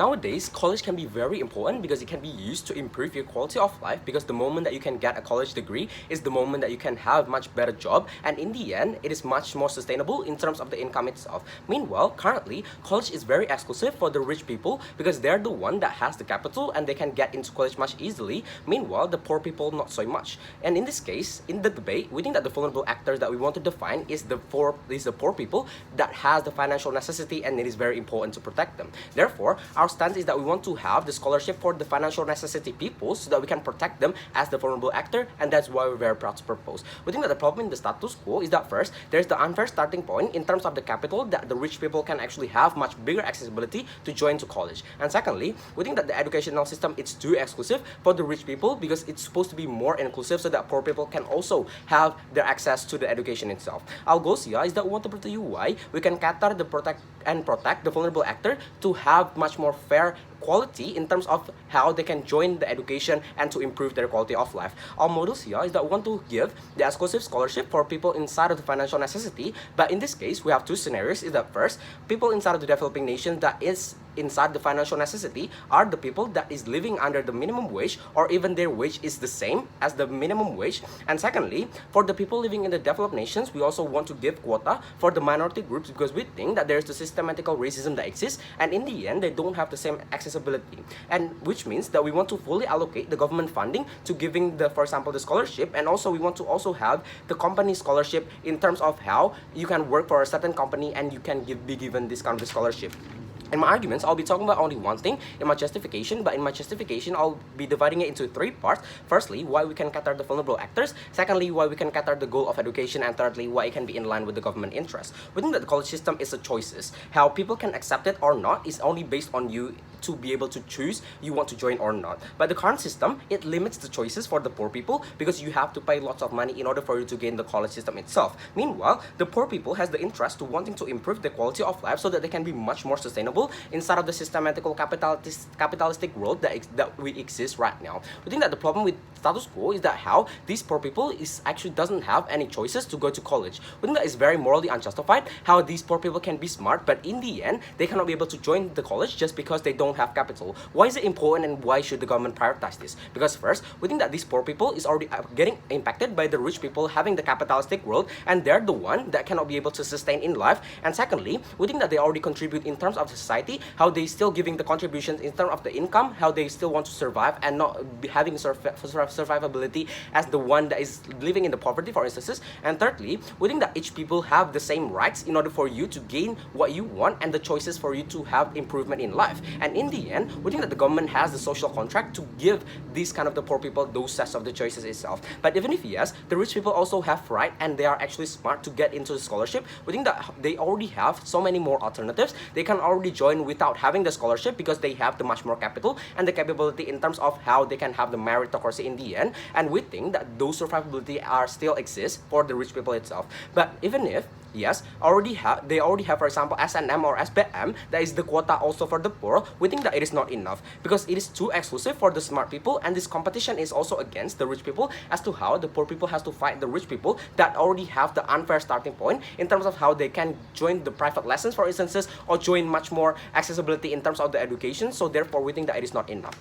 Nowadays, college can be very important because it can be used to improve your quality of life, because the moment that you can get a college degree is the moment that you can have much better job, and in the end it is much more sustainable in terms of the income itself. Meanwhile, currently college is very exclusive for the rich people because they're the one that has the capital and they can get into college much easily. Meanwhile, the poor people not so much. And in this case, in the debate, we think that the vulnerable actors that we want to define is the poor people that has the financial necessity, and it is very important to protect them. Therefore, our stance is that we want to have the scholarship for the financial necessity people so that we can protect them as the vulnerable actor, and that's why we're very proud to propose. We think that the problem in the status quo is that first, there's the unfair starting point in terms of the capital that the rich people can actually have much bigger accessibility to join to college. And secondly, we think that the educational system is too exclusive for the rich people because it's supposed to be more inclusive so that poor people can also have their access to the education itself. Our goals here is that we want to prove to you why we can cater the protect the vulnerable actor to have much more fair quality in terms of how they can join the education and to improve their quality of life. Our models here is that we want to give the exclusive scholarship for people inside of the financial necessity, but in this case we have two scenarios. Is that first, people inside of the developing nation that is inside the financial necessity are the people that is living under the minimum wage or even their wage is the same as the minimum wage. And secondly, for the people living in the developed nations, we also want to give quota for the minority groups because we think that there is the systematical racism that exists, and in the end they don't have the same accessibility, and which means that we want to fully allocate the government funding to giving the, for example, the scholarship, and also we want to also have the company scholarship in terms of how you can work for a certain company and you can be given this kind of scholarship. In my arguments, I'll be talking about only one thing in my justification, but in my justification, I'll be dividing it into three parts. Firstly, why we can cater the vulnerable actors. Secondly, why we can cater the goal of education. And thirdly, why it can be in line with the government interest. We think that the college system is a choices. How people can accept it or not is only based on you to be able to choose you want to join or not. But the current system, it limits the choices for the poor people because you have to pay lots of money in order for you to gain the college system itself. Meanwhile, the poor people has the interest to wanting to improve the quality of life so that they can be much more sustainable inside of the systematical capitalistic world that we exist right now. We think that the problem with status quo is that how these poor people is actually doesn't have any choices to go to college. We think that is very morally unjustified how these poor people can be smart, but in the end they cannot be able to join the college just because they don't have capital. Why is it important and why should the government prioritize this? Because first, we think that these poor people is already getting impacted by the rich people having the capitalistic world, and they're the one that cannot be able to sustain in life. And secondly, we think that they already contribute in terms of the society, how they still giving the contributions in terms of the income, how they still want to survive and not be having survivability as the one that is living in the poverty, for instance. And thirdly, we think that each people have the same rights in order for you to gain what you want and the choices for you to have improvement in life. And in the end, we think that the government has the social contract to give these kind of the poor people those sets of the choices itself. But even if yes, the rich people also have right and they are actually smart to get into the scholarship, we think that they already have so many more alternatives. They can already join without having the scholarship because they have the much more capital and the capability in terms of how they can have the meritocracy in the end. And we think that those survivability are still exist for the rich people itself. But even if yes, they already have, for example, SNM or SBM, that is the quota also for the poor, we think that it is not enough because it is too exclusive for the smart people, and this competition is also against the rich people as to how the poor people has to fight the rich people that already have the unfair starting point in terms of how they can join the private lessons, for instances, or join much more accessibility in terms of the education. So therefore, we think that it is not enough.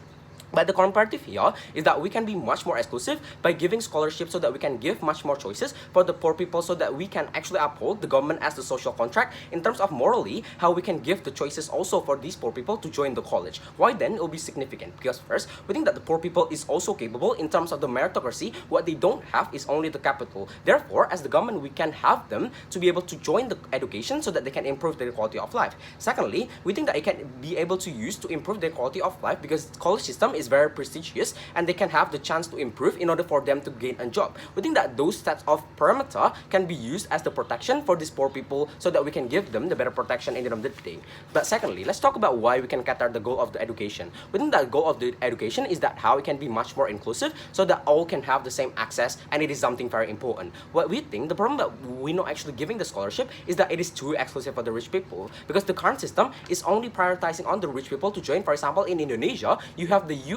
But the comparative here is that we can be much more exclusive by giving scholarships so that we can give much more choices for the poor people so that we can actually uphold the government as the social contract in terms of morally how we can give the choices also for these poor people to join the college. Why then it will be significant? Because first, we think that the poor people is also capable in terms of the meritocracy. What they don't have is only the capital. Therefore, as the government, we can have them to be able to join the education so that they can improve their quality of life. Secondly, we think that it can be able to use to improve their quality of life because the college system is very prestigious and they can have the chance to improve in order for them to gain a job. We think that those sets of parameter can be used as the protection for these poor people so that we can give them the better protection in the end of the day. But secondly, let's talk about why we can cater the goal of the education. We think that the goal of the education is that how it can be much more inclusive so that all can have the same access, and it is something very important. What we think, the problem that we're not actually giving the scholarship is that it is too exclusive for the rich people because the current system is only prioritizing on the rich people to join. For example, in Indonesia, you have the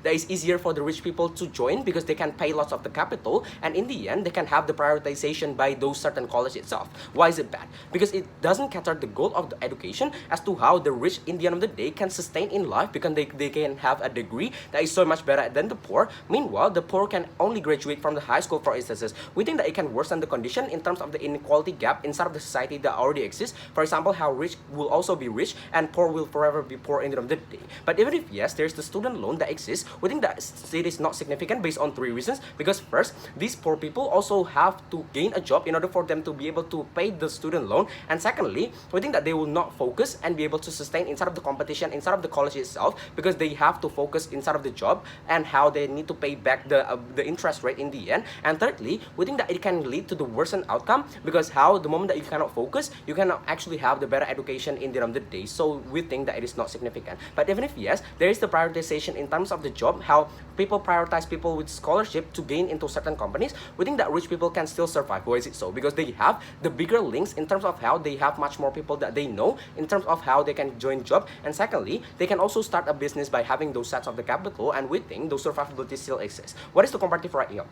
that is easier for the rich people to join because they can pay lots of the capital, and in the end they can have the prioritization by those certain college itself. Why is it bad? Because it doesn't cater the goal of the education as to how the rich in the end of the day can sustain in life, because they can have a degree that is so much better than the poor. Meanwhile, the poor can only graduate from the high school, for instances. We think that it can worsen the condition in terms of the inequality gap inside of the society that already exists. For example, how rich will also be rich and poor will forever be poor in the end of the day. But even if yes, there's the student loan that exists, we think that it is not significant based on 3 reasons. Because first, these poor people also have to gain a job in order for them to be able to pay the student loan. And secondly, we think that they will not focus and be able to sustain inside of the competition, inside of the college itself, because they have to focus inside of the job and how they need to pay back the interest rate in the end. And thirdly, we think that it can lead to the worsened outcome, because how the moment that you cannot focus, you cannot actually have the better education in the end of the day. So we think that it is not significant. But even if yes, there is the prioritization in terms of the job, how people prioritize people with scholarship to gain into certain companies. We think that rich people can still survive. Why is it so? Because they have the bigger links in terms of how they have much more people that they know in terms of how they can join job. And secondly, they can also start a business by having those sets of the capital, and we think those survivability still exists. What is the comparative right here?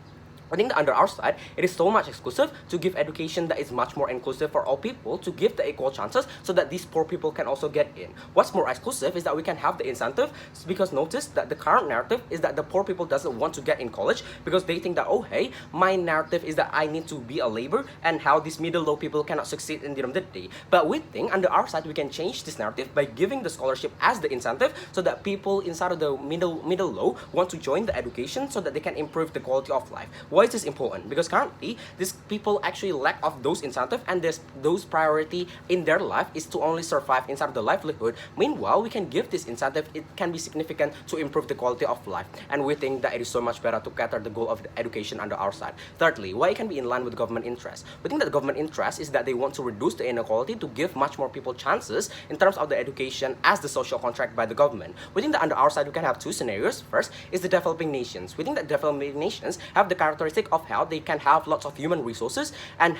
I think that under our side, it is so much exclusive to give education that is much more inclusive for all people, to give the equal chances so that these poor people can also get in. What's more exclusive is that we can have the incentive, because notice that the current narrative is that the poor people doesn't want to get in college because they think that, oh hey, my narrative is that I need to be a labor, and how these middle low people cannot succeed in the end of the day. But we think under our side we can change this narrative by giving the scholarship as the incentive, so that people inside of the middle low want to join the education so that they can improve the quality of life. Why is this important? Because currently these people actually lack of those incentives, and those priority in their life is to only survive inside of the livelihood. Meanwhile, we can give this incentive, it can be significant to improve the quality of life, and we think that it is so much better to cater the goal of the education under our side. Thirdly, why it can be in line with government interest? We think that the government interest is that they want to reduce the inequality to give much more people chances in terms of the education as the social contract by the government. We think that under our side we can have 2 scenarios. First is the developing nations. We think that developing nations have the characteristic of how they can have lots of human resources, and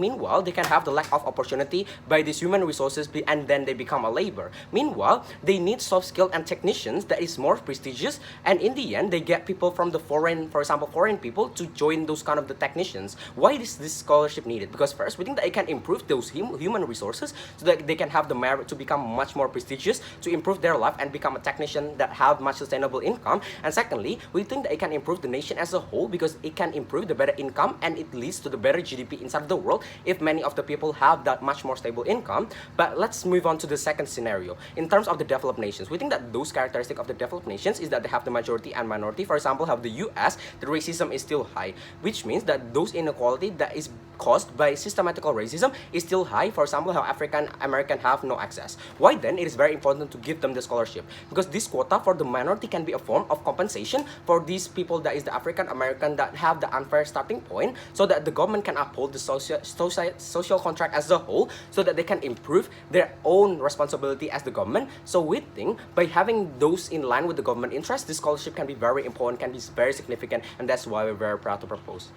meanwhile they can have the lack of opportunity by these human resources, and then they become a labor. Meanwhile, they need soft skill and technicians that is more prestigious, and in the end they get people from the foreign, for example foreign people, to join those kind of the technicians. Why is this scholarship needed? Because first, we think that it can improve those human resources so that they can have the merit to become much more prestigious, to improve their life and become a technician that have much sustainable income. And secondly, we think that it can improve the nation as a whole, because it can improve the better income, and it leads to the better GDP inside the world if many of the people have that much more stable income. But let's move on to the second scenario. In terms of the developed nations, we think that those characteristics of the developed nations is that they have the majority and minority. For example, have the US, the racism is still high, which means that those inequality that is caused by systematical racism is still high. For example, how African American have no access. Why then it is very important to give them the scholarship? Because this quota for the minority can be a form of compensation for these people that is the African American that have the unfair starting point, so that the government can uphold the social contract as a whole, so that they can improve their own responsibility as the government. So we think by having those in line with the government interest, this scholarship can be very important, can be very significant, and that's why we're very proud to propose.